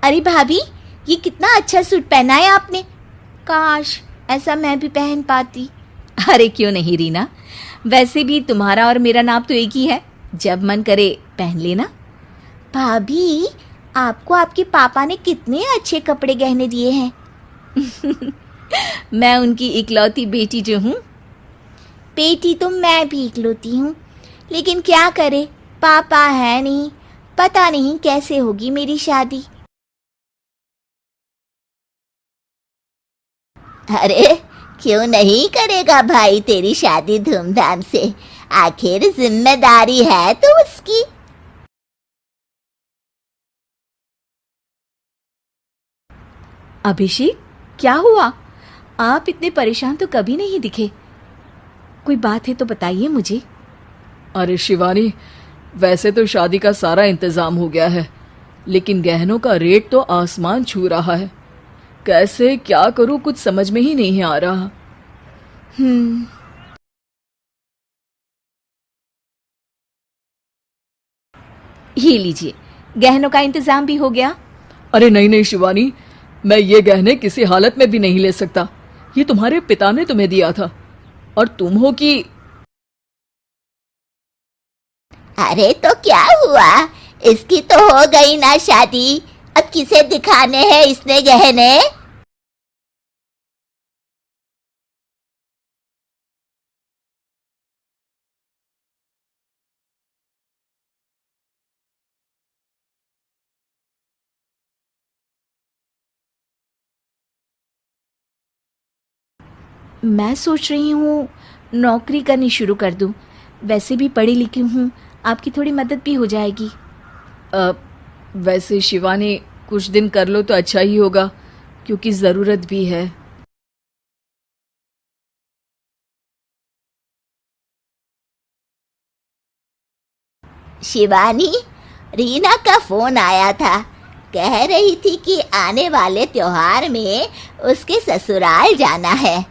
अरे भाभी, ये कितना अच्छा सूट पहना है आपने। काश ऐसा मैं भी पहन पाती। अरे क्यों नहीं रीना, वैसे भी तुम्हारा और मेरा नाप तो एक ही है, जब मन करे पहन लेना। भाभी, आपको आपके पापा ने कितने अच्छे कपड़े गहने दिए हैं। मैं उनकी इकलौती बेटी जो हूँ। बेटी तो मैं भी इकलौती हूँ, लेकिन क्या करे, पापा है नहीं, पता नहीं कैसे होगी मेरी शादी। अरे क्यों नहीं करेगा भाई तेरी शादी धूमधाम से, आखिर जिम्मेदारी है तो उसकी। अभिषेक, क्या हुआ? आप इतने परेशान तो कभी नहीं दिखे। कोई बात है तो बताइए मुझे। अरे शिवानी, वैसे तो शादी का सारा इंतजाम हो गया है, लेकिन गहनों का रेट तो आसमान छू रहा है। कैसे क्या करूं, कुछ समझ में ही नहीं आ रहा। ये लीजिए, गहनों का इंतजाम भी हो गया। अरे नहीं नहीं शिवानी, मैं ये गहने किसी हालत में भी नहीं ले सकता। ये तुम्हारे पिता ने तुम्हें दिया था, और तुम हो कि। अरे तो क्या हुआ, इसकी तो हो गई ना शादी, अब किसे दिखाने हैं इसने गहने। मैं सोच रही हूँ नौकरी करनी शुरू कर दूँ। वैसे भी पढ़ी लिखी हूँ, आपकी थोड़ी मदद भी हो जाएगी। वैसे शिवानी, कुछ दिन कर लो तो अच्छा ही होगा, क्योंकि ज़रूरत भी है। शिवानी, रीना का फोन आया था, कह रही थी कि आने वाले त्योहार में उसके ससुराल जाना है।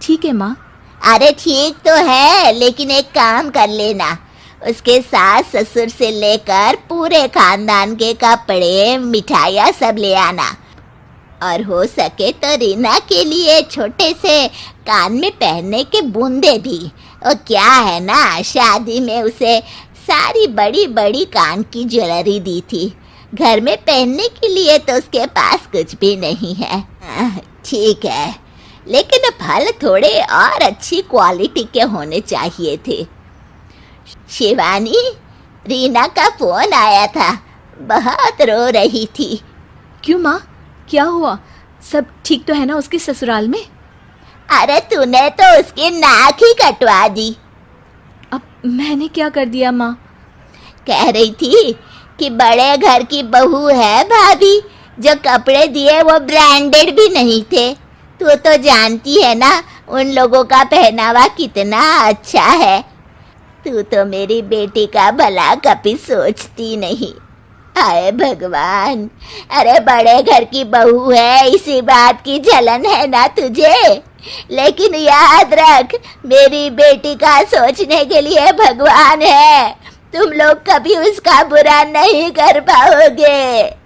ठीक है माँ। अरे ठीक तो है, लेकिन एक काम कर लेना, उसके सास ससुर से लेकर पूरे खानदान के कपड़े मिठाइयाँ सब ले आना, और हो सके तो रीना के लिए छोटे से कान में पहनने के बूंदे भी। और क्या है ना, शादी में उसे सारी बड़ी बड़ी कान की ज्वेलरी दी थी, घर में पहनने के लिए तो उसके पास कुछ भी नहीं है। ठीक है, लेकिन फल थोड़े और अच्छी क्वालिटी के होने चाहिए थे। शिवानी, रीना का फोन आया था, बहुत रो रही थी। क्यों माँ, क्या हुआ? सब ठीक तो है ना उसके ससुराल में? अरे तूने तो उसकी नाक ही कटवा दी। अब मैंने क्या कर दिया माँ? कह रही थी कि बड़े घर की बहू है भाभी, जो कपड़े दिए वो ब्रांडेड भी नहीं थे। तू तो जानती है ना उन लोगों का पहनावा कितना अच्छा है। तू तो मेरी बेटी का भला कभी सोचती नहीं। हाय भगवान, अरे बड़े घर की बहू है, इसी बात की जलन है ना तुझे, लेकिन याद रख, मेरी बेटी का सोचने के लिए भगवान है, तुम लोग कभी उसका बुरा नहीं कर पाओगे।